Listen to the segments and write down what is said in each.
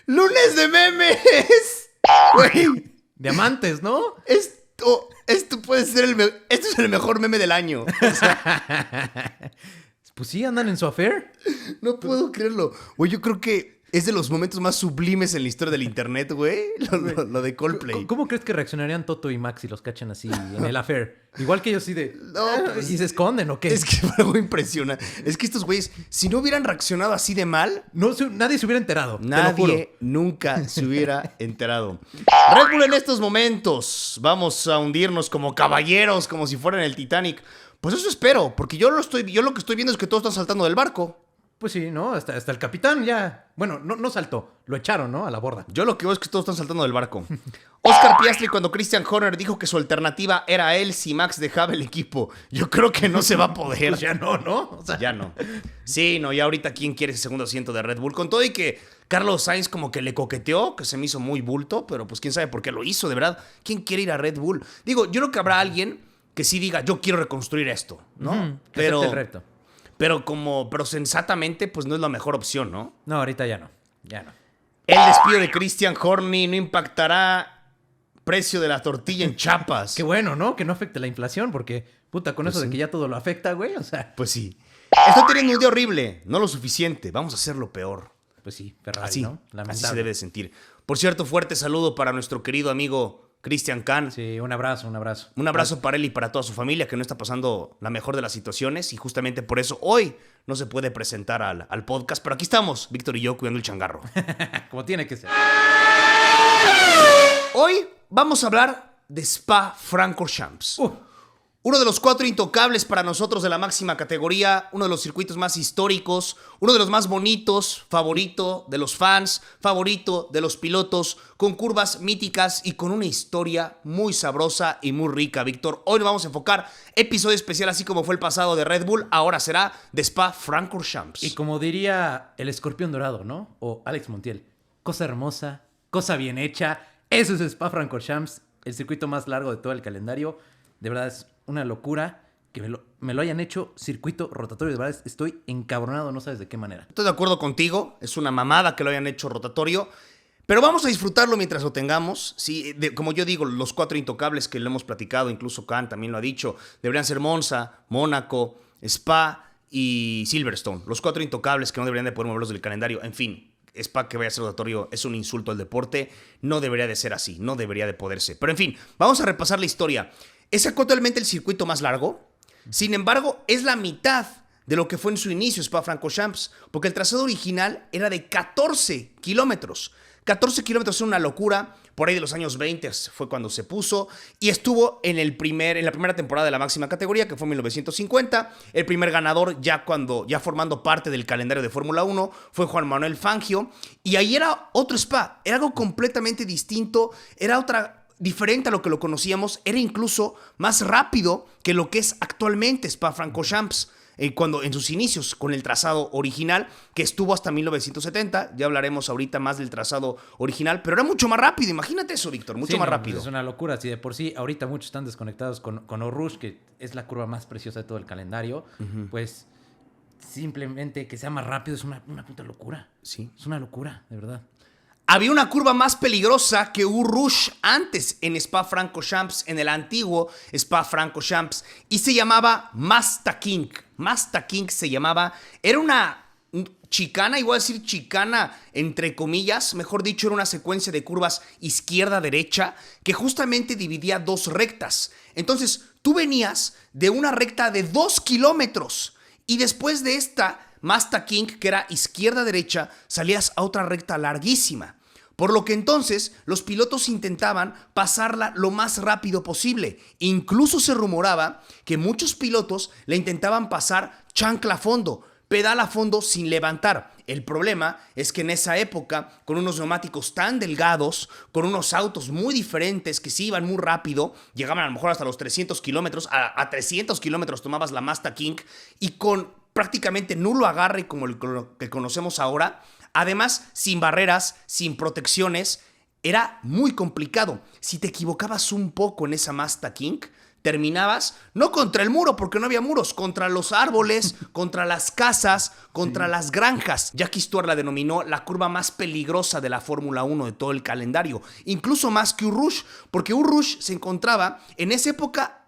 ¡Lunes de memes! Güey, Diamantes, ¿no? esto puede ser esto es el mejor meme del año. O sea, Pues sí, andan en su affair. no puedo creerlo. Güey, yo creo que es de los momentos más sublimes en la historia del internet, güey. Lo de Coldplay. ¿Cómo crees que reaccionarían Toto y Max si los cachan así en el affair? Igual que ellos sí de... No, pues, ¿y se esconden o qué? Es que fue algo impresionante. Es que estos güeyes, si no hubieran reaccionado así de mal, No, nadie se hubiera enterado. Te lo juro. nadie nunca se hubiera enterado. Red Bull en estos momentos. Vamos a hundirnos como caballeros, como si fueran el Titanic. Pues eso espero, porque yo lo que estoy viendo es que todos están saltando del barco. Pues sí, ¿no? Hasta el capitán ya... Bueno, no saltó. Lo echaron, ¿no? A la borda. Yo lo que veo es que todos están saltando del barco. Oscar Piastri cuando Christian Horner dijo que su alternativa era él si Max dejaba el equipo. Yo creo que no se va a poder. Pues ya no, ¿no? O sea, Ya no. Sí, no, ya ahorita quién quiere ese segundo asiento de Red Bull. Con todo y que Carlos Sainz como que le coqueteó, que se me hizo muy bulto, pero pues quién sabe por qué lo hizo, de verdad. ¿Quién quiere ir a Red Bull? Digo, yo creo que habrá alguien que sí diga, yo quiero reconstruir esto, ¿no? que acepte el reto. Pero sensatamente, pues no es la mejor opción, ¿no? No, ahorita ya no. Ya no. El despido de Christian Horner no impactará precio de la tortilla en Chiapas. Qué bueno, ¿no? Que no afecte la inflación, porque, puta, con eso de que ya todo lo afecta, güey, o sea... Pues sí. Estoy teniendo un día horrible, no lo suficiente. Vamos a hacerlo peor. Pues sí, Ferrari, Así, ¿no? así se debe de sentir. Por cierto, fuerte saludo para nuestro querido amigo Christian Kahn. Sí, un abrazo, un abrazo. Un abrazo para él y para toda su familia que no está pasando la mejor de las situaciones y justamente por eso hoy no se puede presentar al podcast. Pero aquí estamos, Víctor y yo, cuidando el changarro. Como tiene que ser. Hoy vamos a hablar de Spa-Francorchamps. Uno de los 4 intocables para nosotros de la máxima categoría, uno de los circuitos más históricos, uno de los más bonitos, favorito de los fans, favorito de los pilotos, con curvas míticas y con una historia muy sabrosa y muy rica, Víctor. Hoy nos vamos a enfocar, episodio especial, así como fue el pasado de Red Bull, ahora será de Spa-Francorchamps. Y como diría el escorpión dorado, ¿no? O Alex Montiel, cosa hermosa, cosa bien hecha. Eso es Spa-Francorchamps, el circuito más largo de todo el calendario. De verdad es una locura que me lo hayan hecho circuito rotatorio. De verdad estoy encabronado, no sabes de qué manera. Estoy de acuerdo contigo, es una mamada que lo hayan hecho rotatorio, pero vamos a disfrutarlo mientras lo tengamos. Sí, como yo digo, los 4 intocables que lo hemos platicado, incluso Khan también lo ha dicho, deberían ser Monza, Mónaco, Spa y Silverstone. Los 4 intocables que no deberían de poder moverlos del calendario. En fin, Spa que vaya a ser rotatorio es un insulto al deporte. No debería de ser así, no debería de poderse. Pero en fin, vamos a repasar la historia. Es actualmente el circuito más largo. Sin embargo, es la mitad de lo que fue en su inicio Spa-Francorchamps, porque el trazado original era de 14 kilómetros. 14 kilómetros es una locura. Por ahí de los años 20 fue cuando se puso y estuvo en la primera temporada de la máxima categoría, que fue en 1950. El primer ganador, ya formando parte del calendario de Fórmula 1, fue Juan Manuel Fangio. Y ahí era otro Spa, era algo completamente distinto, era diferente a lo que lo conocíamos, era incluso más rápido que lo que es actualmente Spa-Francorchamps, cuando en sus inicios con el trazado original que estuvo hasta 1970. Ya hablaremos ahorita más del trazado original, pero era mucho más rápido. Imagínate eso, Víctor, mucho más rápido. Pues es una locura. Si de por sí ahorita muchos están desconectados con Eau Rouge, que es la curva más preciosa de todo el calendario, pues simplemente que sea más rápido es una puta locura. Sí. Es una locura, de verdad. Había una curva más peligrosa que Eau Rouge antes en Spa-Francorchamps, en el antiguo Spa-Francorchamps, y se llamaba Masta-Kink. Masta-Kink se llamaba, era una chicana, y voy a decir chicana entre comillas, mejor dicho, era una secuencia de curvas izquierda-derecha que justamente dividía 2 rectas. Entonces, tú venías de una recta de 2 kilómetros y después de esta Masta-Kink, que era izquierda-derecha, salías a otra recta larguísima. Por lo que entonces los pilotos intentaban pasarla lo más rápido posible. Incluso se rumoraba que muchos pilotos la intentaban pasar chancla a fondo, pedal a fondo sin levantar. El problema es que en esa época, con unos neumáticos tan delgados, con unos autos muy diferentes que sí iban muy rápido, llegaban a lo mejor hasta los 300 kilómetros, a 300 kilómetros tomabas la Masta-Kink, y con prácticamente nulo agarre como el que conocemos ahora, además sin barreras, sin protecciones, era muy complicado. Si te equivocabas un poco en esa Masta-Kink, terminabas no contra el muro, porque no había muros, contra los árboles, contra las casas, contra las granjas. Jackie Stewart la denominó la curva más peligrosa de la Fórmula 1 de todo el calendario, incluso más que Eau Rouge, porque Eau Rouge se encontraba en esa época,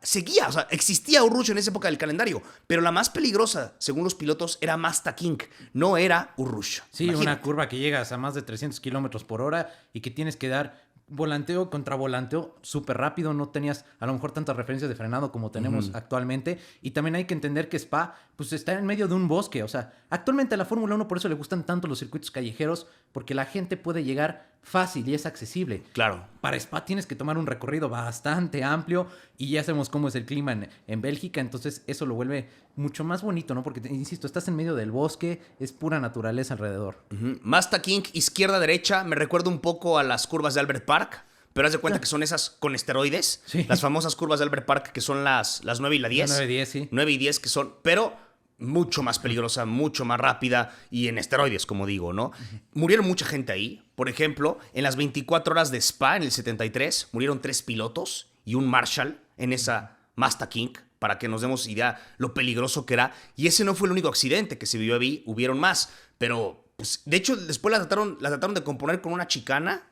existía Eau Rouge en esa época del calendario, pero la más peligrosa, según los pilotos, era Mazda King, no era Eau Rouge. Sí, Imagínate. una curva que llegas a más de 300 kilómetros por hora y que tienes que dar volanteo contra volanteo súper rápido. No tenías a lo mejor tantas referencias de frenado como tenemos actualmente. Y también hay que entender que Spa pues está en medio de un bosque. O sea, actualmente a la Fórmula 1 por eso le gustan tanto los circuitos callejeros, porque la gente puede llegar fácil y es accesible. Claro. Para Spa tienes que tomar un recorrido bastante amplio y ya sabemos cómo es el clima en Bélgica, entonces eso lo vuelve mucho más bonito, ¿no? Porque, insisto, estás en medio del bosque, es pura naturaleza alrededor. Mazda King, izquierda-derecha, me recuerda un poco a las curvas de Albert Park, pero haz de cuenta que son esas con esteroides. Sí. Las famosas curvas de Albert Park que son las 9 y la 10. 9 y 10, sí. 9 y 10 que son, pero mucho más peligrosa, mucho más rápida y en esteroides, como digo, ¿no? Murieron mucha gente ahí. Por ejemplo, en las 24 horas de Spa, en el 73, murieron 3 pilotos y un Marshall en esa Mazda King, para que nos demos idea lo peligroso que era. Y ese no fue el único accidente que se vivió ahí, hubieron más. Pero, pues, de hecho, después la trataron de componer con una chicana.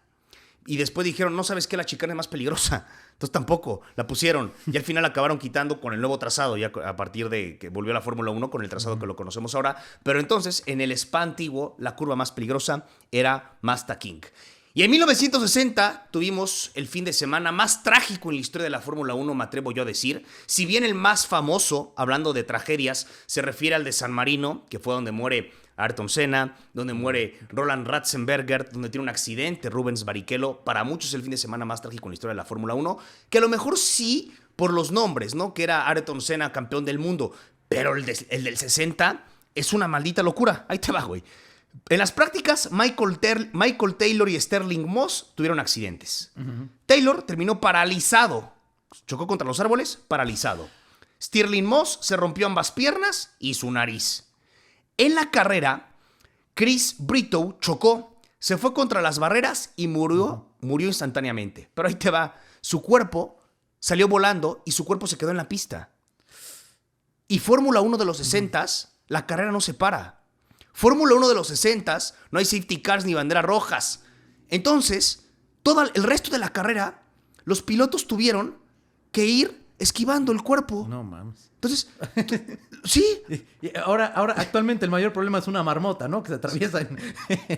Y después dijeron, no, ¿sabes qué? La chicana es más peligrosa. Entonces tampoco la pusieron. Y al final acabaron quitando con el nuevo trazado, ya a partir de que volvió la Fórmula 1 con el trazado que lo conocemos ahora. Pero entonces, en el Spa antiguo, la curva más peligrosa era Mazda King. Y en 1960 tuvimos el fin de semana más trágico en la historia de la Fórmula 1, me atrevo yo a decir. Si bien el más famoso, hablando de tragedias, se refiere al de San Marino, que fue donde muere Ayrton Senna, donde muere Roland Ratzenberger, donde tiene un accidente Rubens Barrichello. Para muchos el fin de semana más trágico en la historia de la Fórmula 1, que a lo mejor sí por los nombres, ¿no? Que era Ayrton Senna, campeón del mundo, pero el del 60 es una maldita locura. Ahí te va, güey. En las prácticas, Michael Taylor y Sterling Moss tuvieron accidentes. Taylor terminó paralizado. Chocó contra los árboles, paralizado. Stirling Moss se rompió ambas piernas y su nariz. En la carrera, Chris Britton chocó, se fue contra las barreras y murió instantáneamente. Pero ahí te va, su cuerpo salió volando y su cuerpo se quedó en la pista. Y Fórmula 1 de los 60s, la carrera no se para. Fórmula 1 de los 60s, no hay safety cars ni banderas rojas. Entonces, todo el resto de la carrera, los pilotos tuvieron que ir esquivando el cuerpo. No mames. Entonces, sí. Y ahora, actualmente el mayor problema es una marmota, ¿no? Que se atraviesa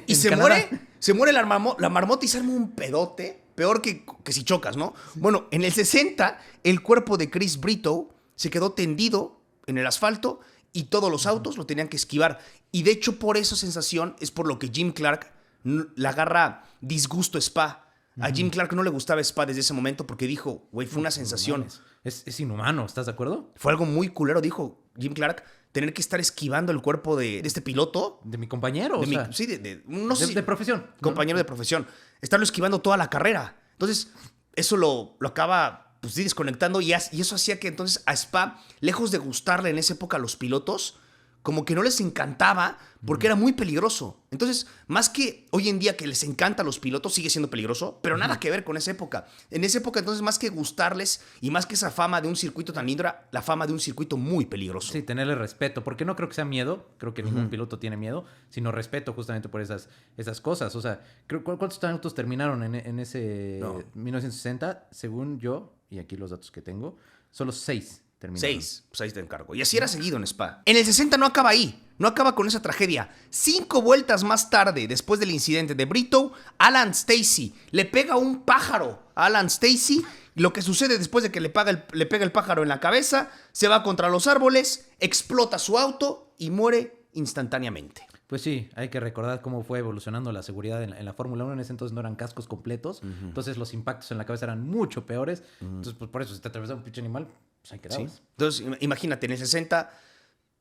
Y se muere la marmota y se arma un pedote, peor que si chocas, ¿no? Bueno, en el 60, el cuerpo de Chris Britton se quedó tendido en el asfalto y todos los autos lo tenían que esquivar. Y de hecho, por esa sensación es por lo que Jim Clark le agarra disgusto a Spa. A Jim Clark no le gustaba Spa desde ese momento porque dijo, güey, fue una sensación. Es inhumano, ¿estás de acuerdo? Fue algo muy culero, dijo Jim Clark, tener que estar esquivando el cuerpo de este piloto. De mi compañero, Sí, no sé de profesión. Compañero de profesión. Estarlo esquivando toda la carrera. Entonces, eso lo acaba, pues sí, desconectando y eso hacía que entonces a Spa, lejos de gustarle en esa época a los pilotos, como que no les encantaba porque era muy peligroso. Entonces, más que hoy en día que les encanta a los pilotos, sigue siendo peligroso, pero nada que ver con esa época. En esa época, entonces, más que gustarles y más que esa fama de un circuito tan lindo, era la fama de un circuito muy peligroso. Sí, tenerle respeto, porque no creo que sea miedo, creo que ningún piloto tiene miedo, sino respeto justamente por esas cosas. O sea, ¿cuántos autos terminaron en ese 1960? Según yo, y aquí los datos que tengo, solo 6. Terminaron. 6, pues ahí te encargo. Y así era seguido en Spa. En el 60 no acaba ahí, no acaba con esa tragedia. 5 vueltas más tarde, después del incidente de Britton, Alan Stacey le pega un pájaro a Alan Stacey. Lo que sucede después de que le pega el pájaro en la cabeza, se va contra los árboles, explota su auto y muere instantáneamente. Pues sí, hay que recordar cómo fue evolucionando la seguridad en la Fórmula 1. En ese entonces no eran cascos completos, entonces los impactos en la cabeza eran mucho peores. Entonces, pues por eso, si te atravesaba un pinche animal, pues ahí quedabas. Sí. Entonces, imagínate, en el 60,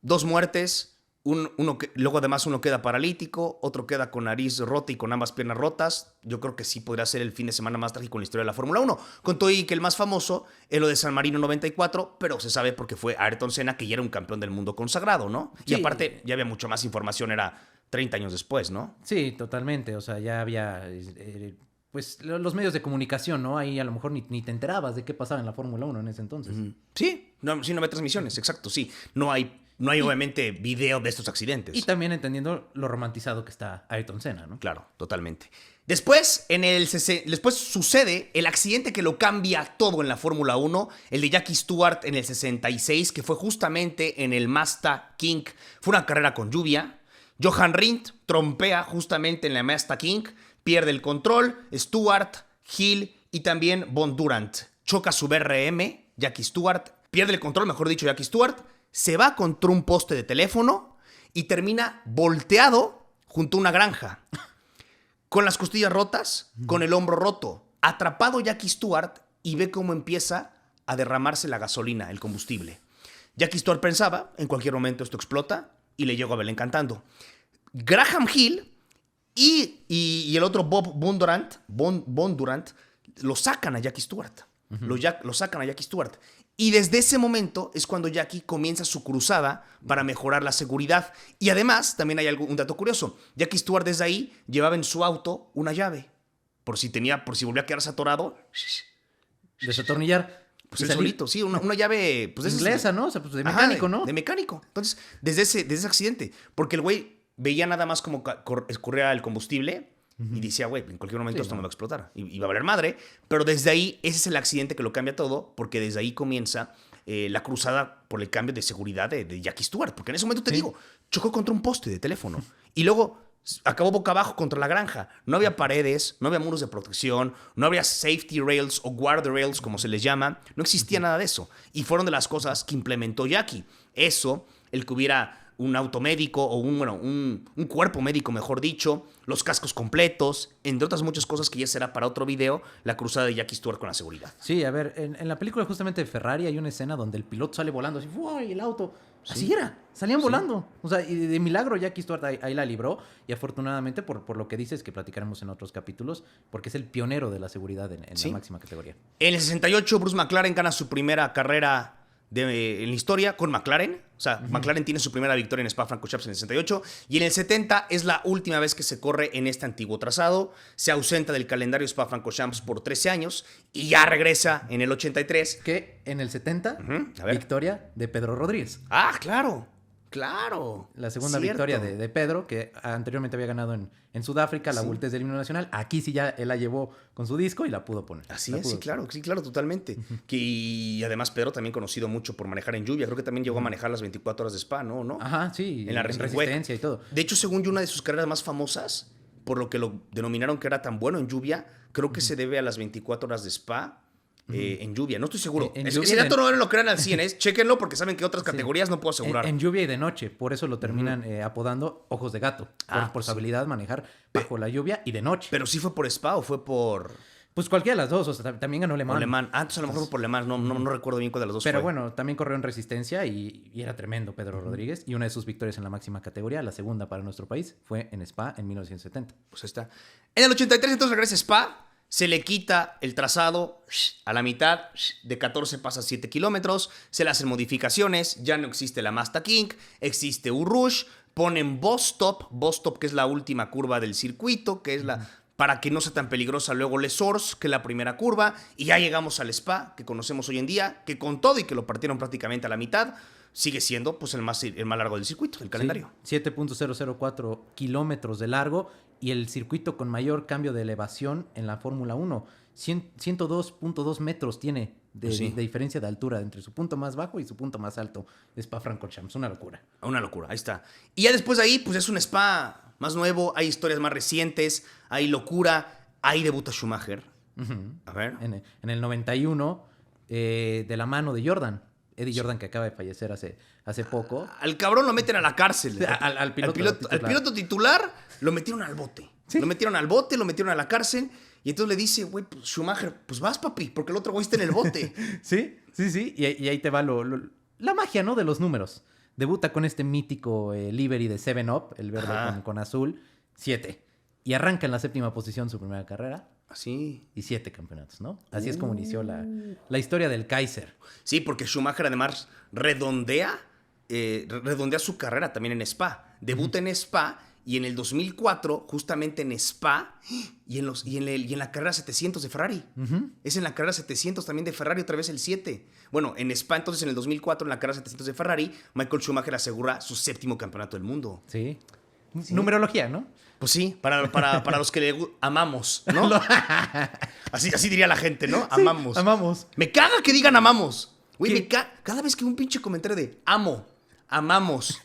2 muertes, luego además uno queda paralítico, otro queda con nariz rota y con ambas piernas rotas. Yo creo que sí podría ser el fin de semana más trágico en la historia de la Fórmula 1. Con todo y que el más famoso es lo de San Marino 94, pero se sabe porque fue Ayrton Senna, que ya era un campeón del mundo consagrado, ¿no? Sí. Y aparte, ya había mucho más información, era 30 años después, ¿no? Sí, totalmente. O sea, ya había pues los medios de comunicación, ¿no? Ahí a lo mejor ni te enterabas de qué pasaba en la Fórmula 1 en ese entonces. Sí, no había transmisiones, exacto, sí. No hay obviamente video de estos accidentes. Y también entendiendo lo romantizado que está Ayrton Senna, ¿no? Claro, totalmente. Después sucede el accidente que lo cambia todo en la Fórmula 1, el de Jackie Stewart en el 66, que fue justamente en el Mazda King. Fue una carrera con lluvia. Johan Rindt trompea justamente en la Mazda King, pierde el control. Stewart, Hill y también Von Durant. Choca su BRM, Jackie Stewart, pierde el control, mejor dicho, Jackie Stewart, se va contra un poste de teléfono y termina volteado junto a una granja. Con las costillas rotas, con el hombro roto, atrapado Jackie Stewart y ve cómo empieza a derramarse la gasolina, el combustible. Jackie Stewart pensaba, en cualquier momento esto explota, y le llegó a Belén cantando. Graham Hill y el otro Bob Von Durant lo sacan a Jackie Stewart. Lo sacan a Jackie Stewart. Y desde ese momento es cuando Jackie comienza su cruzada para mejorar la seguridad. Y además, también hay un dato curioso. Jackie Stewart desde ahí llevaba en su auto una llave. Por si volvía a quedarse atorado. Desatornillar. Pues él solito, sí, una llave... Pues inglesa, ¿no? O sea, pues de mecánico, ajá, ¿no? De mecánico. Entonces, desde ese accidente. Porque el güey veía nada más como escurría el combustible y decía, güey, en cualquier momento esto me va a explotar. Y va a valer madre. Pero desde ahí, ese es el accidente que lo cambia todo, porque desde ahí comienza la cruzada por el cambio de seguridad de Jackie Stewart. Porque en ese momento, te digo, chocó contra un poste de teléfono. Y luego acabó boca abajo contra la granja. No había paredes, no había muros de protección, no había safety rails o guard rails, como se les llama. No existía nada de eso. Y fueron de las cosas que implementó Jackie. Eso, el que hubiera un automédico o un cuerpo médico, mejor dicho, los cascos completos, entre otras muchas cosas que ya será para otro video, la cruzada de Jackie Stewart con la seguridad. Sí, a ver, en la película justamente de Ferrari hay una escena donde el piloto sale volando así, ¡uy! El auto. Así era, salían volando. O sea, y de milagro Jackie Stewart ahí la libró, y afortunadamente, por lo que dices, que platicaremos en otros capítulos, porque es el pionero de la seguridad en la máxima categoría. En el 68, Bruce McLaren gana su primera carrera en la historia con McLaren. O sea, McLaren tiene su primera victoria en Spa-Francorchamps en el 68. Y en el 70 es la última vez que se corre en este antiguo trazado. Se ausenta del calendario Spa-Francorchamps por 13 años y ya regresa en el 83. Que en el 70, victoria de Pedro Rodríguez. Ah, claro. Claro. La segunda victoria de Pedro, que anteriormente había ganado en Sudáfrica, la Vuelta del Himno Nacional. Aquí sí ya él la llevó con su disco y la pudo poner. Así es, sí, claro, totalmente. Y además Pedro también conocido mucho por manejar en lluvia. Creo que también llegó a manejar las 24 horas de Spa, ¿no? Ajá, sí. En la resistencia y todo. De hecho, según yo, una de sus carreras más famosas, por lo que lo denominaron que era tan bueno en lluvia, creo que se debe a las 24 horas de Spa. En lluvia, no estoy seguro. Ese dato no lo crean al 100, chéquenlo porque saben que otras categorías no puedo asegurar. En lluvia y de noche, por eso lo terminan apodando Ojos de Gato, por su habilidad de manejar bajo la lluvia y de noche. ¿Pero sí fue por Spa o fue por...? Pues cualquiera de las dos, o sea, también ganó Le Mans. Entonces a lo mejor fue por Le Mans, no recuerdo bien cuál de las dos Pero fue. bueno, también corrió en resistencia y era tremendo Pedro Rodríguez. Y una de sus victorias en la máxima categoría, la segunda para nuestro país, fue en Spa en 1970. Pues ahí está. En el 83 entonces regresa Spa. Se le quita el trazado a la mitad, de 14 pasa a 7 kilómetros, se le hacen modificaciones, ya no existe la Mazda King, existe Rouge, ponen Boss Stop que es la última curva del circuito, que es para que no sea tan peligrosa luego Les Sources, que es la primera curva, y ya llegamos al Spa, que conocemos hoy en día, que con todo y que lo partieron prácticamente a la mitad, sigue siendo pues el más largo del circuito, del calendario. Sí, 7.004 kilómetros de largo y el circuito con mayor cambio de elevación en la Fórmula 1. 102.2 metros tiene de diferencia de altura entre su punto más bajo y su punto más alto. Spa-Francorchamps, una locura. Una locura, ahí está. Y ya después de ahí, pues es un Spa más nuevo, hay historias más recientes, hay locura, ahí debuta Schumacher. A ver. En el 91, de la mano de Jordan. Eddie Jordan, que acaba de fallecer hace poco. Al cabrón lo meten a la cárcel. Al piloto titular lo metieron al bote. ¿Sí? Lo metieron al bote, lo metieron a la cárcel. Y entonces le dice, güey, pues Schumacher, pues vas, papi, porque el otro güey está en el bote. Sí. Y ahí te va la magia, ¿no? De los números. Debuta con este mítico livery de 7-Up, el verde con azul, 7. Y arranca en la 7ª posición su primera carrera. Así. Y 7 campeonatos, ¿no? Así es como inició la historia del Kaiser. Sí, porque Schumacher además redondea su carrera también en Spa. Debuta en Spa Y en el 2004, justamente en Spa, y en la carrera 700 de Ferrari. Es en la carrera 700 también de Ferrari, otra vez el 7. Bueno, en Spa, entonces, en el 2004, en la carrera 700 de Ferrari, Michael Schumacher asegura su 7º campeonato del mundo. Sí. Numerología, ¿no? Pues sí, para los que amamos, ¿no? Así diría la gente, ¿no? Sí, amamos. Amamos. Me caga que digan amamos. Güey, ¿Qué? cada vez que un pinche comentario de amamos.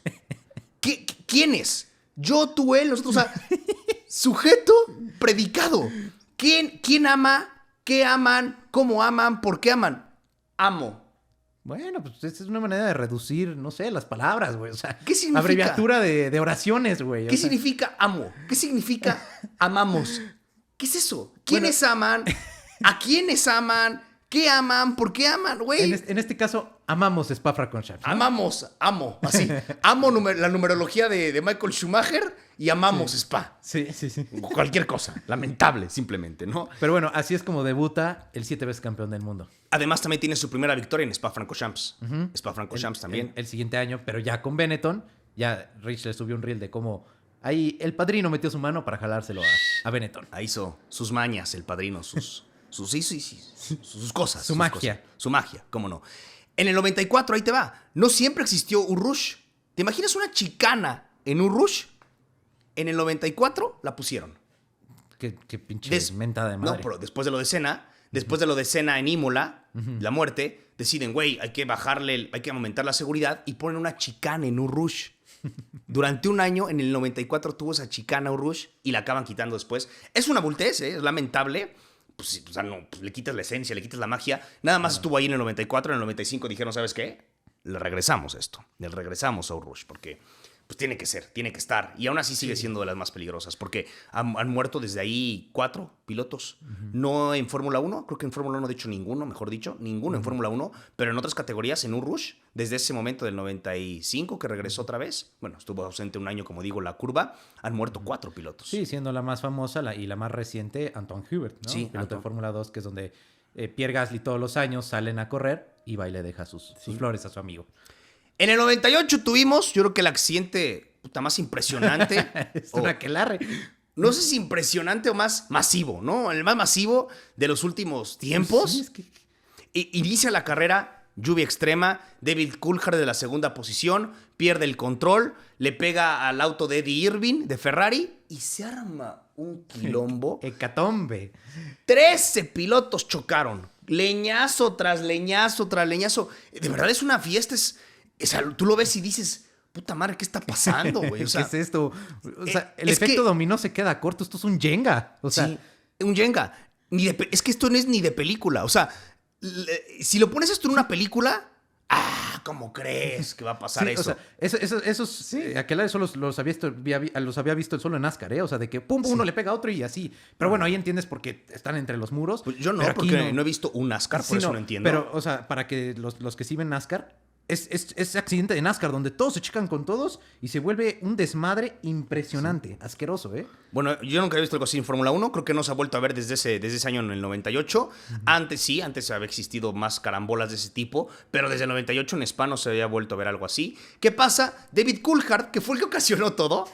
¿Quiénes? Yo, tú, él, nosotros. O sea, sujeto, predicado. ¿Quién ama? ¿Qué aman? ¿Cómo aman? ¿Por qué aman? Amo. Bueno, pues esta es una manera de reducir, no sé, las palabras, güey. O sea, ¿Qué significa? Abreviatura de oraciones, güey. ¿Qué significa amo? ¿Qué significa amamos? ¿Qué es eso? ¿Quiénes aman? ¿A quiénes aman? ¿Qué aman? ¿Por qué aman, güey? En este caso, amamos Spa-Francorchamps, ¿no? Amo, así. Amo la numerología de Michael Schumacher y amamos Spa. Sí. Cualquier cosa. Lamentable, simplemente, ¿no? Pero bueno, así es como debuta el 7 veces campeón del mundo. Además, también tiene su primera victoria en Spa-Francorchamps. Spa-Francorchamps también. El siguiente año, pero ya con Benetton, ya Rich le subió un reel de cómo ahí el padrino metió su mano para jalárselo a Benetton. Ahí hizo sus mañas, el padrino, sus cosas. Su magia. Cosas. Su magia, cómo no. En el 94, ahí te va. No siempre existió un rush. ¿Te imaginas una chicana en un rush? En el 94 la pusieron. Qué pinche mentada de madre. No, pero después de lo de Senna, en Imola, la muerte, deciden, güey, hay que aumentar la seguridad y ponen una chicana en un rush. Durante un año, en el 94 tuvo esa chicana un rush y la acaban quitando después. Es una bultez, es lamentable. Pues, o sea, no, pues, le quitas la esencia, le quitas la magia. Nada más estuvo ahí en el 94, en el 95 dijeron, ¿sabes qué? Le regresamos a un rush, porque pues tiene que estar. Y aún así sigue siendo de las más peligrosas, porque han muerto desde ahí 4 pilotos. No en Fórmula 1, creo que en Fórmula 1 de hecho ninguno en Fórmula 1, pero en otras categorías en un rush, desde ese momento del 95 que regresó otra vez, bueno, estuvo ausente un año, como digo, la curva, han muerto 4 pilotos. Sí, siendo la más famosa y la más reciente, Anton Hubert, ¿no? Sí, piloto de Fórmula 2, que es donde Pierre Gasly todos los años salen a correr y va y le deja sus flores a su amigo. En el 98 tuvimos, yo creo que el accidente más impresionante. Es una aquelarre. No sé si impresionante o más masivo, ¿no? El más masivo de los últimos tiempos. Sí, es que... Inicia la carrera, lluvia extrema, David Coulthard de la segunda posición, pierde el control, le pega al auto de Eddie Irvine de Ferrari y se arma un quilombo. Hecatombe. 13 pilotos chocaron, leñazo tras leñazo tras leñazo. De verdad es una fiesta, o sea, tú lo ves y dices, puta madre, ¿qué está pasando, güey? O sea, ¿qué es esto? O sea, el efecto dominó se queda corto. Esto es un Jenga. O sea, sí, un Jenga. Es que esto no es ni de película. O sea, si lo pones esto en una película, ¿cómo crees que va a pasar eso? O sea, esos aquelarres solo los había visto solo en NASCAR, ¿eh? O sea, de que pum, uno le pega a otro y así. Pero bueno, ahí entiendes porque están entre los muros. Pues yo no, porque no he visto un NASCAR, por eso no entiendo. Pero, o sea, para que los que sí ven NASCAR, es accidente de NASCAR donde todos se checan con todos y se vuelve un desmadre impresionante, asqueroso, ¿eh? Bueno, yo nunca he visto algo así en Fórmula 1, creo que no se ha vuelto a ver desde ese año en el 98. Antes había existido más carambolas de ese tipo, pero desde el 98 en Spa no se había vuelto a ver algo así. ¿Qué pasa? David Coulthard, que fue el que ocasionó todo,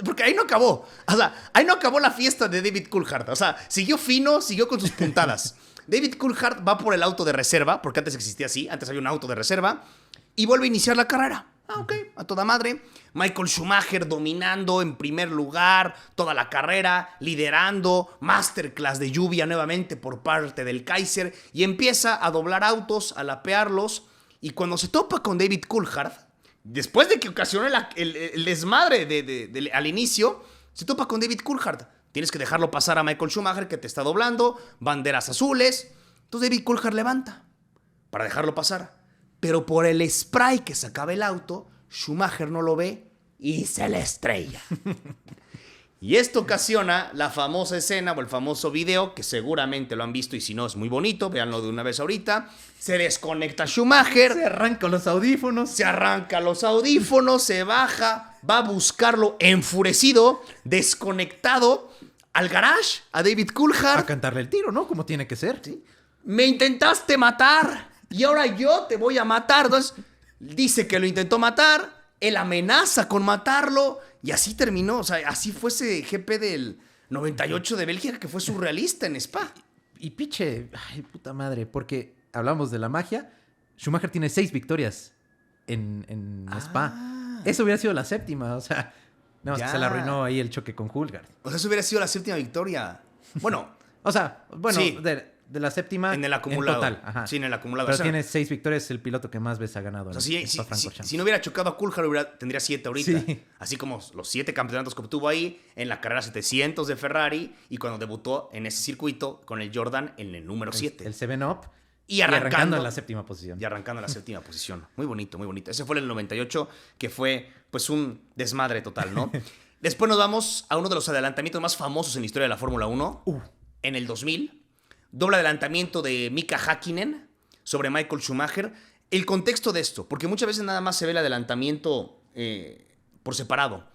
porque ahí no acabó. O sea, ahí no acabó la fiesta de David Coulthard. O sea, siguió fino, siguió con sus puntadas. David Coulthard va por el auto de reserva, porque antes existía así, antes había un auto de reserva, y vuelve a iniciar la carrera. Ok, a toda madre. Michael Schumacher dominando en primer lugar toda la carrera, liderando, masterclass de lluvia nuevamente por parte del Kaiser, y empieza a doblar autos, a lapearlos, y cuando se topa con David Coulthard, después de que ocasionó el desmadre al inicio, se topa con David Coulthard. Tienes que dejarlo pasar a Michael Schumacher, que te está doblando, banderas azules. Entonces David Coulthard levanta para dejarlo pasar. Pero por el spray que sacaba el auto, Schumacher no lo ve y se le estrella. Y esto ocasiona la famosa escena o el famoso video, que seguramente lo han visto y si no es muy bonito, véanlo de una vez ahorita. Se desconecta Schumacher. Se arranca los audífonos. Se baja, va a buscarlo enfurecido, desconectado, al garage, a David Coulthard. A cantarle el tiro, ¿no? Como tiene que ser. ¿Sí? Me intentaste matar y ahora yo te voy a matar. Entonces, dice que lo intentó matar, él amenaza con matarlo Y así terminó, o sea, así fue ese GP del 98 de Bélgica, que fue surrealista en Spa. Y piche, ay, puta madre, porque hablamos de la magia. Schumacher tiene 6 victorias en Spa. Eso hubiera sido la séptima, o sea, no, Ya. se le arruinó ahí el choque con Hulgard. O sea, eso hubiera sido la séptima victoria. Bueno, O sea, bueno, Sí. de la séptima en el acumulado. total. Ajá. Sí, en el acumulado. Pero O sea, tiene 6 victorias, es el piloto que más veces ha ganado o en sea, Spa-Francorchamps. si no hubiera chocado a Coulthard, tendría 7 ahorita. Sí. Así como los 7 campeonatos que obtuvo ahí en la carrera 700 de Ferrari y cuando debutó en ese circuito con el Jordan en el número 7. El 7-Up. Y arrancando en la séptima posición. Y arrancando en la séptima posición. Muy bonito, muy bonito. Ese fue el 98, que fue pues un desmadre total, ¿no? Después nos vamos a uno de los adelantamientos más famosos en la historia de la Fórmula 1. En el 2000, doble adelantamiento de Mika Häkkinen sobre Michael Schumacher. El contexto de esto, porque muchas veces nada más se ve el adelantamiento por separado.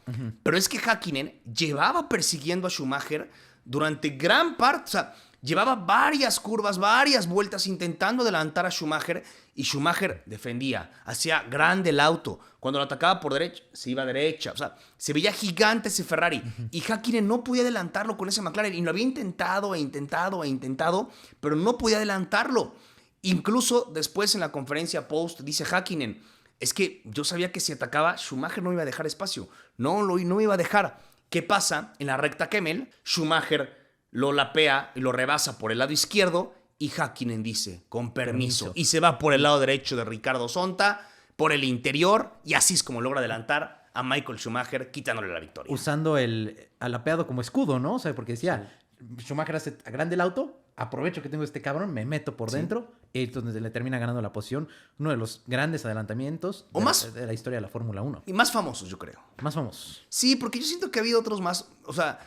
Pero es que Häkkinen llevaba persiguiendo a Schumacher durante gran parte, o sea, llevaba varias curvas, varias vueltas intentando adelantar a Schumacher y Schumacher defendía, hacía grande el auto. Cuando lo atacaba por derecha, se iba a derecha. O sea, se veía gigante ese Ferrari. Y Häkkinen no podía adelantarlo con ese McLaren. Y lo había intentado e intentado e intentado, pero no podía adelantarlo. Incluso después en la conferencia post dice Häkkinen, es que yo sabía que si atacaba, Schumacher no iba a dejar espacio. No me iba a dejar. ¿Qué pasa? En la recta Kemmel, Schumacher lo lapea y lo rebasa por el lado izquierdo y Häkkinen dice, con permiso. Y se va por el lado derecho de Ricardo Zonta, por el interior, y así es como logra adelantar a Michael Schumacher, quitándole la victoria. Usando el alapeado como escudo, ¿no? O sea, porque decía, Schumacher hace grande el auto, aprovecho que tengo este cabrón, me meto por dentro, y entonces le termina ganando la posición. Uno de los grandes adelantamientos de la historia de la Fórmula 1. Y más famosos, yo creo. Más famosos. Sí, porque yo siento que ha habido otros más, o sea,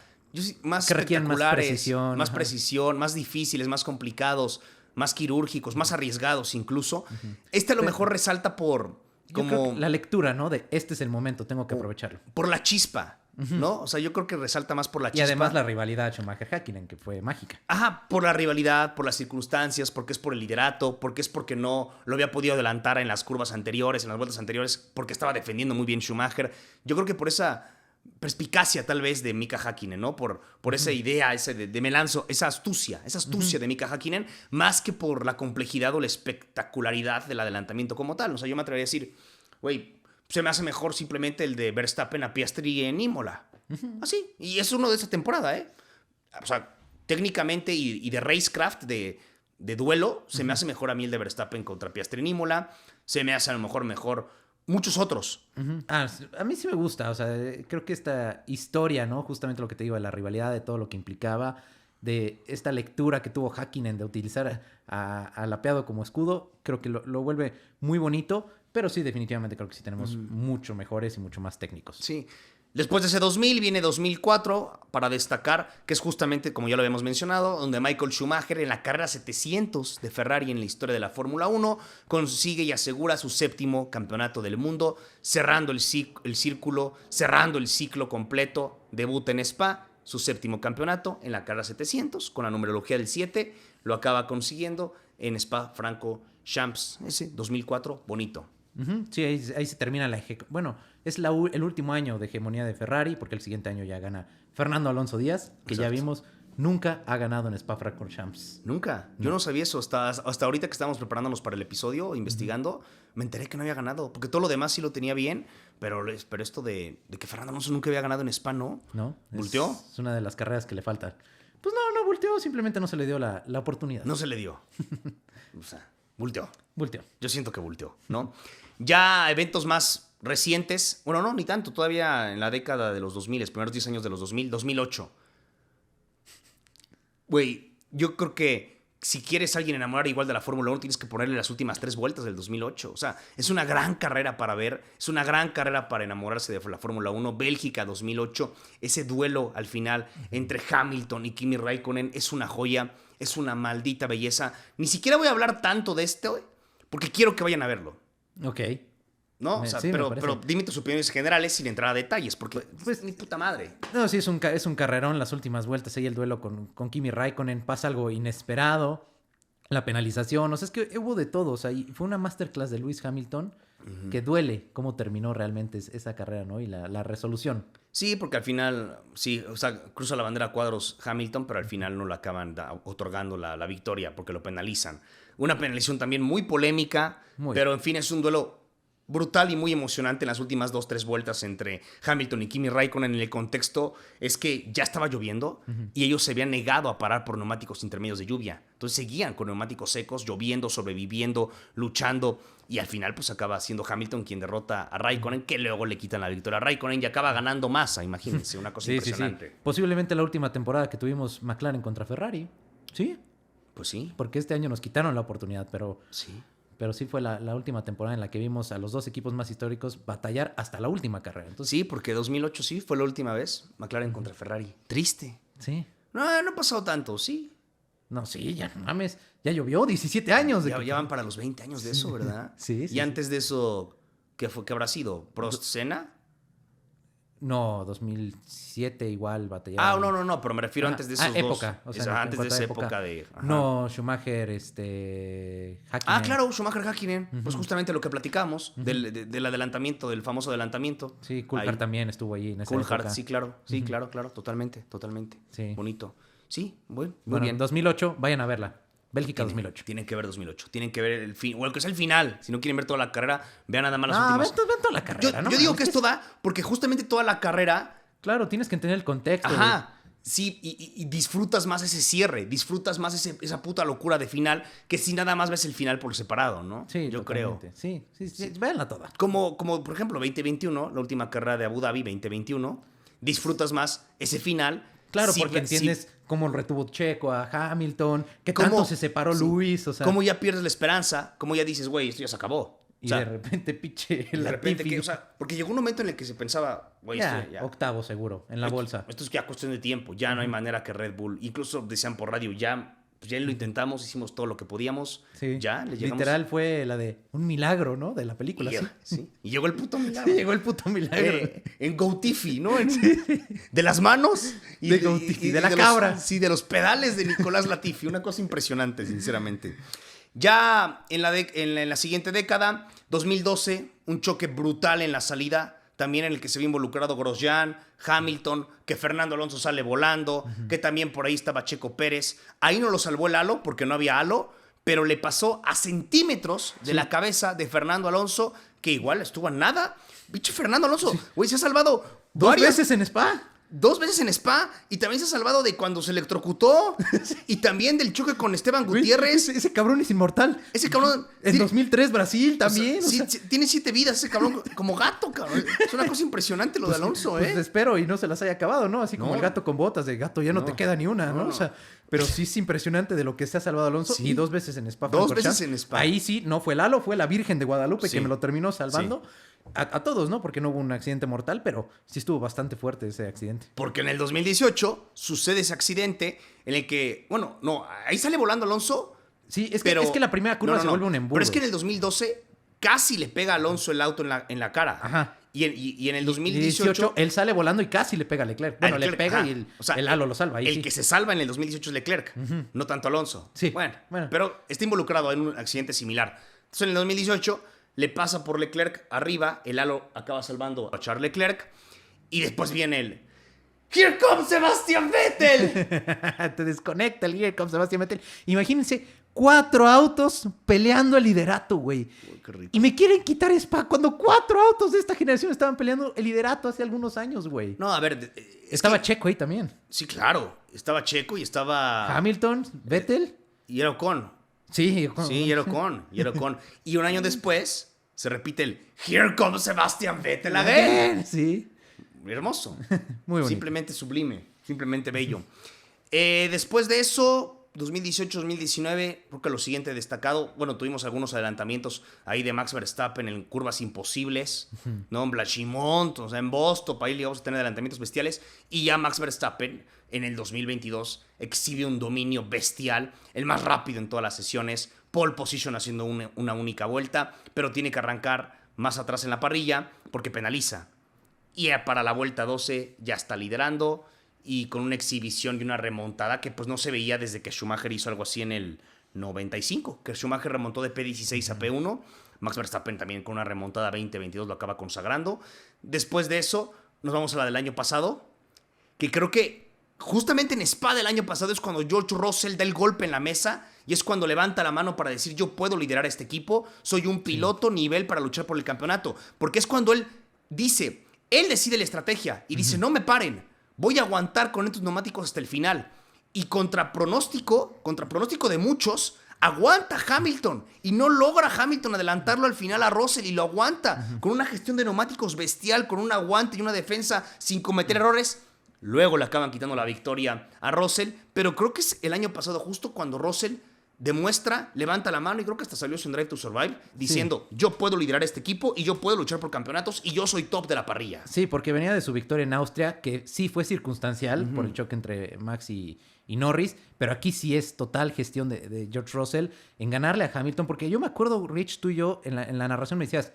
más que requieren espectaculares, más precisión, más difíciles, más complicados, más quirúrgicos, más arriesgados incluso. Este a lo mejor resalta por Yo creo que la lectura, ¿no? De este es el momento, tengo que aprovecharlo. por la chispa, ¿no? O sea, yo creo que resalta más por la chispa. Y además la rivalidad Schumacher-Häkkinen, que fue mágica. Ajá, por la rivalidad, por las circunstancias, porque es por el liderato, porque es porque no lo había podido adelantar en las curvas anteriores, en las vueltas anteriores, porque estaba defendiendo muy bien Schumacher. Yo creo que por esa perspicacia tal vez de Mika Häkkinen, ¿no? Por esa idea, ese de me lanzo, esa astucia de Mika Häkkinen, más que por la complejidad o la espectacularidad del adelantamiento como tal. O sea, yo me atrevería a decir, güey, se me hace mejor simplemente el de Verstappen a Piastri en Imola. Así. Y es uno de esa temporada, ¿eh? O sea, técnicamente y de racecraft, de duelo, se me hace mejor a mí el de Verstappen contra Piastri en Imola. Se me hace a lo mejor muchos otros. A mí sí me gusta, o sea, creo que esta historia, ¿no? Justamente lo que te digo, de la rivalidad, de todo lo que implicaba, de esta lectura que tuvo Häkkinen de utilizar a Lapeado como escudo, creo que lo vuelve muy bonito, pero sí, definitivamente creo que sí tenemos mucho mejores y mucho más técnicos. Sí. Después de ese 2000 viene 2004 para destacar, que es justamente, como ya lo habíamos mencionado, donde Michael Schumacher en la carrera 700 de Ferrari en la historia de la Fórmula 1 consigue y asegura su 7º campeonato del mundo, cerrando el círculo, cerrando el ciclo completo, debuta en Spa, su 7º campeonato en la carrera 700 con la numerología del 7, lo acaba consiguiendo en Spa-Francorchamps, ese 2004, bonito. Sí, ahí se termina la bueno, es el último año de hegemonía de Ferrari, porque el siguiente año ya gana Fernando Alonso Díaz, que Exacto. ya vimos, nunca ha ganado en Spa-Francorchamps. Nunca. Yo no sabía eso. Hasta ahorita que estábamos preparándonos para el episodio, investigando, me enteré que no había ganado. Porque todo lo demás sí lo tenía bien, pero esto de que Fernando Alonso nunca había ganado en Spa, ¿no? ¿No? ¿Volteó? Es una de las carreras que le faltan. Pues no volteó, simplemente no se le dio la oportunidad. No se le dio. O sea, volteó. Volteó. Yo siento que volteó, ¿no? Ya eventos más recientes, bueno, no, ni tanto, todavía en la década de los 2000, los primeros 10 años de los 2000, 2008. Güey, yo creo que si quieres a alguien enamorar igual de la Fórmula 1, tienes que ponerle las últimas 3 vueltas del 2008. O sea, es una gran carrera para ver, es una gran carrera para enamorarse de la Fórmula 1. Bélgica 2008, ese duelo al final entre Hamilton y Kimi Raikkonen es una joya, es una maldita belleza. Ni siquiera voy a hablar tanto de esto, porque quiero que vayan a verlo. Ok. ¿No? O sea, Sí, pero dime tus opiniones generales sin entrar a detalles, porque pues ni puta madre. No, sí, es un carrerón las últimas vueltas. Ahí el duelo con Kimi Raikkonen. Pasa algo inesperado. La penalización. O sea, es que hubo de todo. O sea, y fue una masterclass de Lewis Hamilton que duele cómo terminó realmente esa carrera, ¿no? Y la resolución. Sí, porque al final, sí, o sea, cruza la bandera a cuadros Hamilton, pero al final no le acaban otorgando la victoria porque lo penalizan. Una penalización también muy polémica, Muy. pero en fin es un duelo brutal y muy emocionante en las últimas 2-3 vueltas entre Hamilton y Kimi Raikkonen. En el contexto es que ya estaba lloviendo y ellos se habían negado a parar por neumáticos intermedios de lluvia. Entonces seguían con neumáticos secos, lloviendo, sobreviviendo, luchando. Y al final pues acaba siendo Hamilton quien derrota a Raikkonen, que luego le quitan la victoria a Raikkonen y acaba ganando masa, imagínense, una cosa Sí, sí, sí. impresionante. Posiblemente la última temporada que tuvimos McLaren contra Ferrari. Sí, Pues sí, porque este año nos quitaron la oportunidad, sí. pero sí fue la última temporada en la que vimos a los dos equipos más históricos batallar hasta la última carrera. Entonces, Sí, porque 2008 sí fue la última vez, McLaren contra Ferrari. Triste. sí. No ha pasado tanto, sí. No, sí, ya no mames. Ya llovió 17 años. Ya van para los 20 años de eso, ¿verdad? Sí, sí, Y sí. antes de eso, ¿qué habrá sido? ¿Prost Senna? No, 2007 igual batallaron. No, pero me refiero Ajá. antes de esos época. dos. O sea, Antes de esa época de... Ajá. No, Schumacher, Hakkinen. Claro, Schumacher Hakkinen. Pues Ujú. justamente lo que platicamos del adelantamiento, del famoso adelantamiento. Sí, Coulthard Ahí. también estuvo allí en esa Coulthard, época. sí, claro. Sí, Ujú. claro. Totalmente. Sí. Bonito. Sí, muy Bueno, bien. 2008, vayan a verla. Bélgica Tienen- 2008. Tienen que ver 2008. Tienen que ver el fin. O el que es el final. Si no quieren ver toda la carrera, vean nada más las Ah, últimas. ven toda la carrera, ¿no? Yo digo Es que esto da porque justamente toda la carrera. Claro, tienes que entender el contexto. Ajá. Sí, y disfrutas más ese cierre, disfrutas más esa puta locura de final que si nada más ves el final por separado, ¿no? Sí, yo totalmente. creo. Sí, véanla toda. Como por ejemplo 2021, la última carrera de Abu Dhabi 2021, disfrutas más ese final. Claro, si- porque si- entiendes cómo retuvo Checo a Hamilton, que cómo- tanto se separó sí, Luis, o sea, cómo ya pierdes la esperanza, cómo ya dices, güey, esto ya se acabó. y O sea, de repente pinche y de repente, Latifi. o sea, porque llegó un momento en el que se pensaba, güey, ya, esto ya. octavo seguro, en la bolsa. Esto es ya cuestión de tiempo, ya no hay manera que Red Bull, incluso decían por radio, pues ya lo intentamos, hicimos todo lo que podíamos, Sí. ya le llegamos. Literal fue la de un milagro, ¿no? De la película, Y, sí. sí, y llegó el puto Sí, milagro. llegó el puto milagro. En Goutifi, ¿no? De las manos. De Goutifi, de la los- cabra. sí, de los pedales de Nicolás Latifi. Una cosa impresionante, sinceramente. Ya en la siguiente década, 2012, un choque brutal en la salida, también en el que se ve involucrado Grosjean, Hamilton, que Fernando Alonso sale volando, que también por ahí estaba Checo Pérez. Ahí no lo salvó el halo, porque no había halo, pero le pasó a centímetros de la cabeza de Fernando Alonso, que igual estuvo a nada. Bicho Fernando Alonso, güey, se ha salvado Dos varias- veces en Spa. 2 veces en Spa y también se ha salvado de cuando se electrocutó y también del choque con Esteban Güey, Gutiérrez. ese cabrón es inmortal. Ese cabrón En tiene- 2003 Brasil también. o sea, o sea, sí, tiene 7 vidas ese cabrón como gato, cabrón. Es una cosa impresionante lo de Alonso, pues espero y no se las haya acabado, ¿no? Así como No. el gato con botas, de gato ya no, No. te queda ni una, ¿no? No. O sea, pero sí es impresionante de lo que se ha salvado Alonso. Sí. Y 2 veces en Spa. 2 veces Francorchamps. en Spa. Ahí sí, no fue Lalo, fue la Virgen de Guadalupe Sí. que me lo terminó salvando. A todos, ¿no? Porque no hubo un accidente mortal, pero sí estuvo bastante fuerte ese accidente. Porque en el 2018 sucede ese accidente en el que, bueno, no, ahí sale volando Alonso. Sí, es pero, que la primera curva se vuelve un embudo. Pero es que en el 2012 casi le pega a Alonso el auto en la cara. Ajá. Y en el 2018 2018 él sale volando y casi le pega a Leclerc. Bueno, Leclerc, le pega ajá. y O sea, el halo lo salva. Ahí el sí. que se salva en el 2018 es Leclerc, no tanto Alonso. Sí, Bueno, bueno. pero está involucrado en un accidente similar. Entonces en el 2018 le pasa por Leclerc arriba, el halo acaba salvando a Charles Leclerc y después viene el Here comes Sebastian Vettel. Te desconecta el líder con Sebastián Vettel. Imagínense 4 autos peleando el liderato, güey. Uy, qué rico. Y me quieren quitar Spa cuando 4 autos de esta generación estaban peleando el liderato hace algunos años, güey. No, a ver, Estaba Checo ahí también. sí, claro, estaba Checo y estaba Hamilton, Vettel. y era Ocon. Sí, Sí, y era Ocon. Y un año después se repite el Here comes Sebastian Vettel again. Sí. Hermoso. Muy bonito. Simplemente sublime. Simplemente bello. Después de eso, 2018-2019, creo que lo siguiente destacado, bueno, tuvimos algunos adelantamientos ahí de Max Verstappen en curvas imposibles, ¿no? En Blachimont, o sea, en Boston, ahí llegamos a tener adelantamientos bestiales. Y ya Max Verstappen en el 2022 exhibe un dominio bestial, el más rápido en todas las sesiones, pole position haciendo una única vuelta, pero tiene que arrancar más atrás en la parrilla porque penaliza. Y para la vuelta 12 ya está liderando y con una exhibición y una remontada que pues no se veía desde que Schumacher hizo algo así en el 95, que Schumacher remontó de P16 a P1. Max Verstappen también con una remontada 20-22 lo acaba consagrando. Después de eso, nos vamos a la del año pasado, que creo que justamente en Spa del año pasado es cuando George Russell da el golpe en la mesa y es cuando levanta la mano para decir yo puedo liderar este equipo, soy un piloto nivel para luchar por el campeonato. Porque es cuando él dice, él decide la estrategia y dice no me paren, voy a aguantar con estos neumáticos hasta el final. Y contra pronóstico de muchos, aguanta Hamilton y no logra Hamilton adelantarlo al final a Russell y lo aguanta con una gestión de neumáticos bestial, con un aguante y una defensa sin cometer errores. Luego le acaban quitando la victoria a Russell, pero creo que es el año pasado justo cuando Russell demuestra, levanta la mano y creo que hasta salió sin Drive to Survive diciendo yo puedo liderar este equipo y yo puedo luchar por campeonatos y yo soy top de la parrilla. Sí, porque venía de su victoria en Austria, que sí fue circunstancial por el choque entre Max y Norris, pero aquí sí es total gestión de George Russell en ganarle a Hamilton, porque yo me acuerdo, Rich, tú y yo en la narración me decías,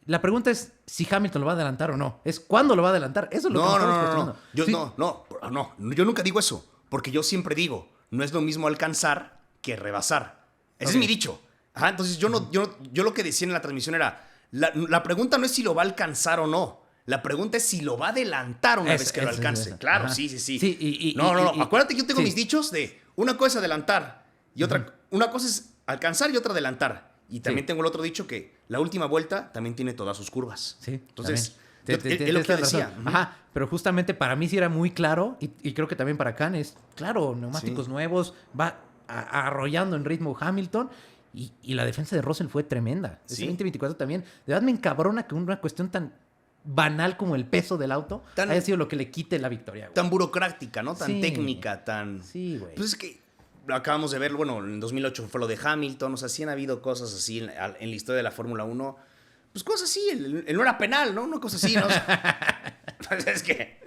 la pregunta es si Hamilton lo va a adelantar o no, es cuándo lo va a adelantar, eso es lo que estamos construyendo. Yo nunca digo eso, porque yo siempre digo, no es lo mismo alcanzar que rebasar. Ese es mi dicho. Ajá, entonces yo lo que decía en la transmisión era, la pregunta no es si lo va a alcanzar o no. La pregunta es si lo va a adelantar una vez que lo alcance. Claro, Ajá. sí. No. Acuérdate que yo tengo mis dichos de una cosa es adelantar y otra, una cosa es alcanzar y otra adelantar. Y también tengo el otro dicho que la última vuelta también tiene todas sus curvas. Sí. Entonces, es lo que decía. Ajá, pero justamente para mí sí era muy claro y creo que también para Khan es claro, neumáticos nuevos, va arrollando en ritmo Hamilton. Y la defensa de Russell fue tremenda. Ese 2024 también. De verdad me encabrona que una cuestión tan banal como el peso del auto haya sido lo que le quite la victoria. Tan burocrática, ¿no? Tan técnica, tan... Sí, güey. Pues es que lo acabamos de ver, bueno, en 2008 fue lo de Hamilton, o sea, sí han habido cosas así en la historia de la Fórmula 1. Pues cosas así, el no era penal, ¿no? Una cosa así, ¿no? O sea, pues es que...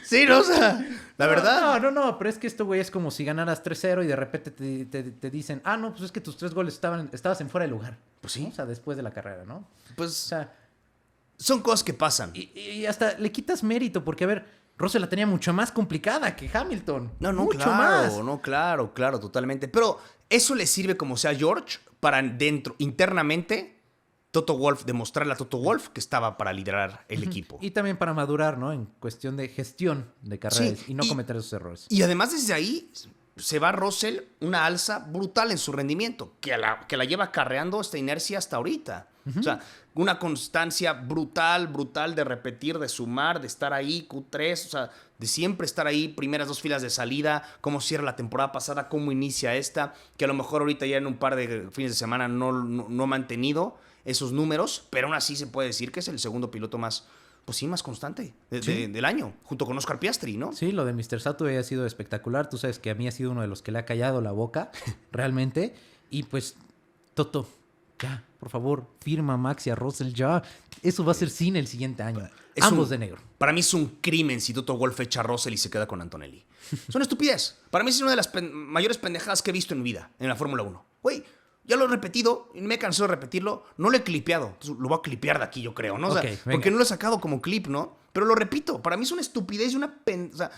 Sí, ¿no? O sea, la verdad... No, pero es que esto, güey, es como si ganaras 3-0 y de repente te dicen, no, pues es que tus 3 goles estabas en fuera de lugar. Pues sí. ¿No? O sea, después de la carrera, ¿no? Pues... O sea... Son cosas que pasan. Y hasta le quitas mérito, porque, a ver, Russell la tenía mucho más complicada que Hamilton. No, mucho claro, más. No, claro, totalmente. Pero eso le sirve como sea a George para internamente, Toto Wolff, demostrarle a Toto Wolff que estaba para liderar el equipo. Y también para madurar, ¿no? En cuestión de gestión de carreras y no cometer esos errores. Y además desde ahí se va Russell una alza brutal en su rendimiento, que la lleva acarreando esta inercia hasta ahorita. O sea, una constancia brutal de repetir, de sumar, de estar ahí, Q3, o sea, de siempre estar ahí, primeras 2 filas de salida, cómo cierra la temporada pasada, cómo inicia esta, que a lo mejor ahorita ya en un par de fines de semana no ha mantenido esos números, pero aún así se puede decir que es el segundo piloto más constante del año, junto con Oscar Piastri, ¿no? Sí, lo de Mr. Sato ha sido espectacular. Tú sabes que a mí ha sido uno de los que le ha callado la boca, realmente. Y pues, Toto, ya, por favor, firma a Max y a Russell ya. Eso va a ser cine el siguiente año. Ambos de negro. Para mí es un crimen si Toto Wolff echa a Russell y se queda con Antonelli. Es una estupidez. Para mí es una de las mayores pendejadas que he visto en mi vida, en la Fórmula 1. Güey, ya lo he repetido y me he cansado de repetirlo. No lo he clipeado. Entonces, lo voy a clipear de aquí, yo creo, ¿no? O sea, porque no lo he sacado como clip, ¿no? Pero lo repito. Para mí es una estupidez y una... O sea,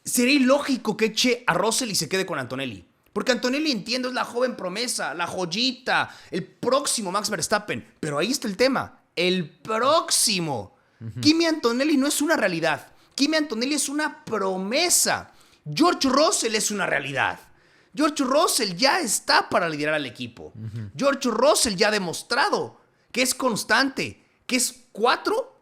sería ilógico que eche a Russell y se quede con Antonelli. Porque Antonelli, entiendo, es la joven promesa, la joyita, el próximo Max Verstappen. Pero ahí está el tema. El próximo. Kimi Antonelli no es una realidad. Kimi Antonelli es una promesa. George Russell es una realidad. George Russell ya está para liderar al equipo. George Russell ya ha demostrado que es constante, que es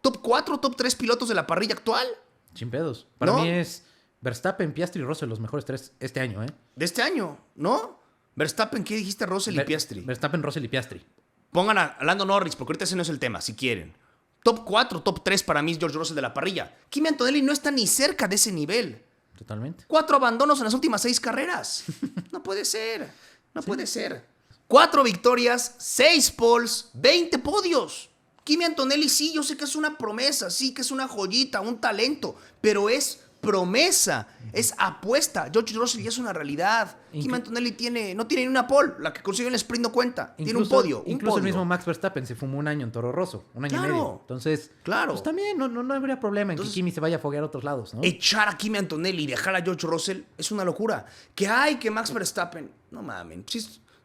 top 4, top 3 pilotos de la parrilla actual. Sin pedos. Para mí es Verstappen, Piastri y Russell los mejores 3 este año, ¿eh? De este año, ¿no? Verstappen, ¿qué dijiste? Russell y Piastri. Verstappen, Russell y Piastri. Pongan a Lando Norris, porque ahorita ese no es el tema, si quieren. Top 4, top 3 para mí es George Russell de la parrilla. Kimi Antonelli no está ni cerca de ese nivel. Totalmente. 4 abandonos en las últimas 6 carreras. No puede ser. No puede ser. 4 victorias, 6 poles, 20 podios. Kimi Antonelli sí, yo sé que es una promesa, sí que es una joyita, un talento, pero es promesa, es apuesta. George Russell ya es una realidad. Kimi Antonelli no tiene ni una pole. La que consiguió en el sprint no cuenta. Tiene un podio. Incluso el mismo Max Verstappen se fumó un año en Toro Rosso, un año y medio. Entonces, pues también no habría problema en que Kimi se vaya a foguear a otros lados, ¿no? Echar a Kimi Antonelli y dejar a George Russell es una locura. Que Max Verstappen, no mamen,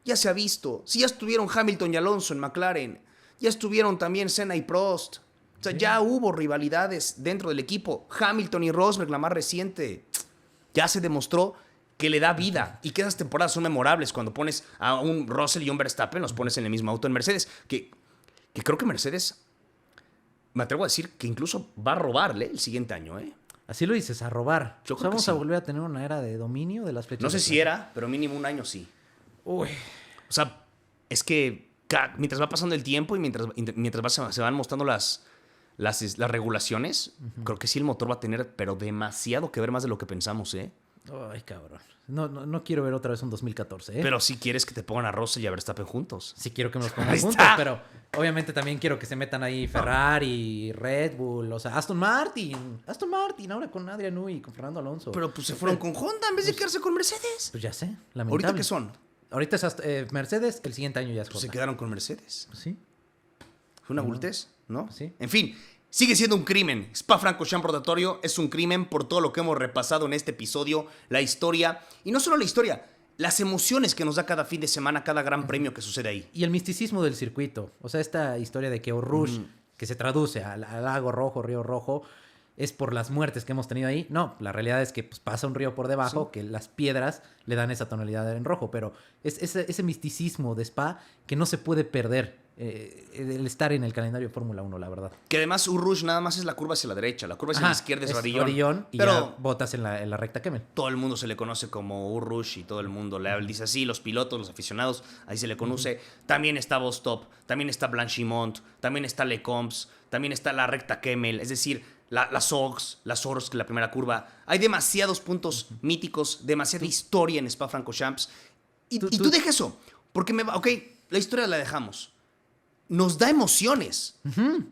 ya se ha visto. Si ya estuvieron Hamilton y Alonso en McLaren, ya estuvieron también Senna y Prost. O sea, ya hubo rivalidades dentro del equipo. Hamilton y Rosberg, la más reciente, ya se demostró que le da vida y que esas temporadas son memorables cuando pones a un Russell y un Verstappen, los pones en el mismo auto en Mercedes, que creo que Mercedes, me atrevo a decir que incluso va a robarle el siguiente año, ¿eh? Así lo dices, a robar. Yo creo vamos que sí. a volver a tener una era de dominio de las flechas. No sé si era, pero mínimo un año sí. Uy. O sea, es que mientras va pasando el tiempo y mientras se van mostrando las regulaciones, creo que sí el motor va a tener, pero demasiado que ver más de lo que pensamos, ¿eh? Ay, cabrón. No quiero ver otra vez un 2014, ¿eh? Pero si quieres que te pongan a Russell y a Verstappen juntos. Sí quiero que nos pongan juntos, pero obviamente también quiero que se metan ahí Ferrari, Red Bull, o sea, Aston Martin, ahora con Adrian Newey y con Fernando Alonso. Pero pues se fueron con Honda en vez de quedarse con Mercedes. Pues ya sé, lamentable. ¿Ahorita qué son? Ahorita es Mercedes, el siguiente año ya es Honda. Pues se quedaron con Mercedes. Sí. Fue una adultez, ¿no? Sí. En fin, sigue siendo un crimen. Spa-Francorchamps rotatorio es un crimen por todo lo que hemos repasado en este episodio, la historia, y no solo la historia, las emociones que nos da cada fin de semana, cada gran premio que sucede ahí. Y el misticismo del circuito. O sea, esta historia de que Eau Rouge, que se traduce al lago rojo, río rojo, es por las muertes que hemos tenido ahí. No, la realidad es que pues, pasa un río por debajo, que las piedras le dan esa tonalidad en rojo. Pero es ese misticismo de Spa que no se puede perder. El estar en el calendario de Fórmula 1, la verdad. Que además Eau Rouge nada más es la curva hacia la derecha, la curva hacia la izquierda es Radillon. Y pero ya botas en la recta Kemmel. todo el mundo se le conoce como Eau Rouge y todo el mundo le dice así, los pilotos, los aficionados, ahí se le conoce. También está Vostop, también está Blanchimont, también está Lecomps, también está la recta Kemmel, es decir, las Orcs, la primera curva. Hay demasiados puntos míticos, demasiada historia en Spa-Francorchamps. Y tú deja eso, porque la historia la dejamos. Nos da emociones.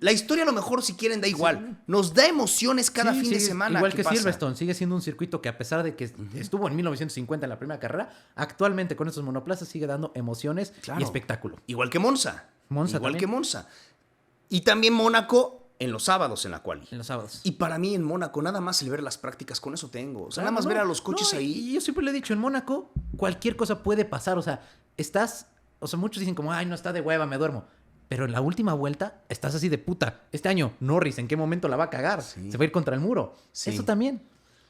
La historia a lo mejor si quieren da igual. Sí. Nos da emociones cada fin de semana. Igual que Silverstone, sigue siendo un circuito que a pesar de que estuvo en 1950 en la primera carrera, actualmente con estos monoplazas sigue dando emociones y espectáculo. Igual que Monza. Igual también. Que Monza. Y también Mónaco en los sábados en la quali. En los sábados. Y para mí en Mónaco nada más el ver las prácticas, con eso tengo. O sea, nada más ver a los coches ahí. Y yo siempre le he dicho, en Mónaco cualquier cosa puede pasar. O sea, muchos dicen como, ay, no, está de hueva, me duermo. Pero en la última vuelta estás así de puta. Este año, Norris, ¿en qué momento la va a cagar? Sí. Se va a ir contra el muro. Sí. Eso también.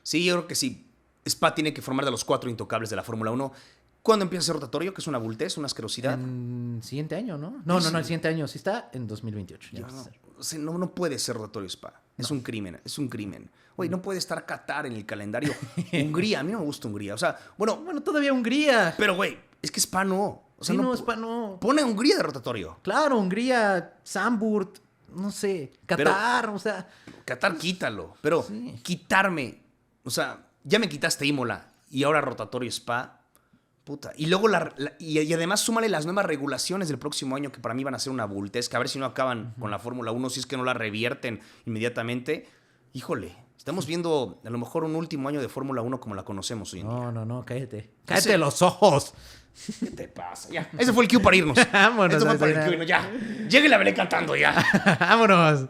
Sí, yo creo que sí. Spa tiene que formar de los 4 intocables de la Fórmula 1. ¿Cuándo empieza a ser rotatorio? Que es una bultez, una asquerosidad. En siguiente año, ¿no? No, el siguiente año sí está en 2028. No puede ser rotatorio Spa. Es un crimen. Oye, no puede estar Qatar en el calendario. Hungría, a mí no me gusta Hungría. O sea, bueno, todavía Hungría. Pero, güey, es que Spa no. O sea, Spa no. Pone a Hungría de rotatorio. Claro, Hungría, Zandvoort, no sé, Qatar, pero, o sea. Qatar quítalo, pero quitarme, o sea, ya me quitaste Imola y ahora rotatorio Spa, puta. Y luego y además súmale las nuevas regulaciones del próximo año que para mí van a ser una bultez, que a ver si no acaban con la Fórmula 1, si es que no la revierten inmediatamente. Híjole, estamos viendo a lo mejor un último año de Fórmula 1 como la conocemos hoy en día. No, cállate. ¡Cállate los ojos! ¿Qué te pasa? Ya. Ese fue el cue para irnos. Vámonos. Esto fue para el cue, ya. Lléguele a veré cantando ya. Vámonos.